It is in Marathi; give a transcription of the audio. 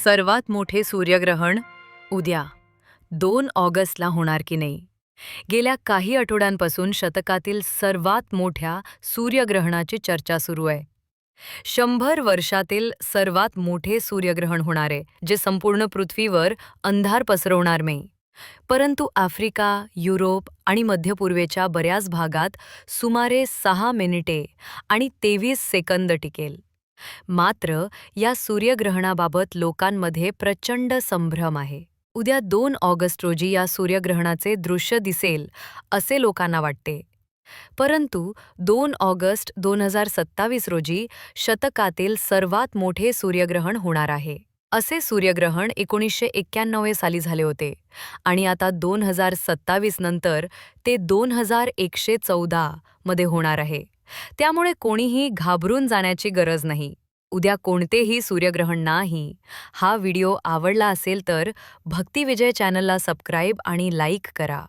सर्वात मोठे सूर्यग्रहण उद्या 2 ऑगस्टला होणार की नाही? गेल्या काही आठवड्यांपासून शतकातील सर्वात मोठ्या सूर्यग्रहणाची चर्चा सुरू आहे. 100 वर्षातील सर्वात मोठे सूर्यग्रहण होणार आहे, जे संपूर्ण पृथ्वीवर अंधार पसरवणार नाही. परंतु आफ्रिका, युरोप आणि मध्य पूर्वेच्या बऱ्याच भागात सुमारे 6 मिनिटे आणि 23 सेकंद टिकेल. मात्र या सूर्यग्रहणाबाबत लोकांमध्ये प्रचंड संभ्रम आहे. उद्या 2 ऑगस्ट रोजी या सूर्यग्रहणाचे दृश्य दिसेल असे लोकांना वाटते. परंतु 2 ऑगस्ट 2027 रोजी शतकातील सर्वात मोठे सूर्यग्रहण होणार आहे. असे सूर्यग्रहण 1991 साली झाले होते आणि आता 2027 नंतर ते 2114 मध्ये होणार आहे. त्यामुळे कोणीही घाबरून जाण्याची गरज नाही. उद्या कोणतेही सूर्यग्रहण नाही. हा व्हिडिओ आवडला असेल तर भक्ती विजय चॅनलला सबस्क्राईब आणि लाईक करा.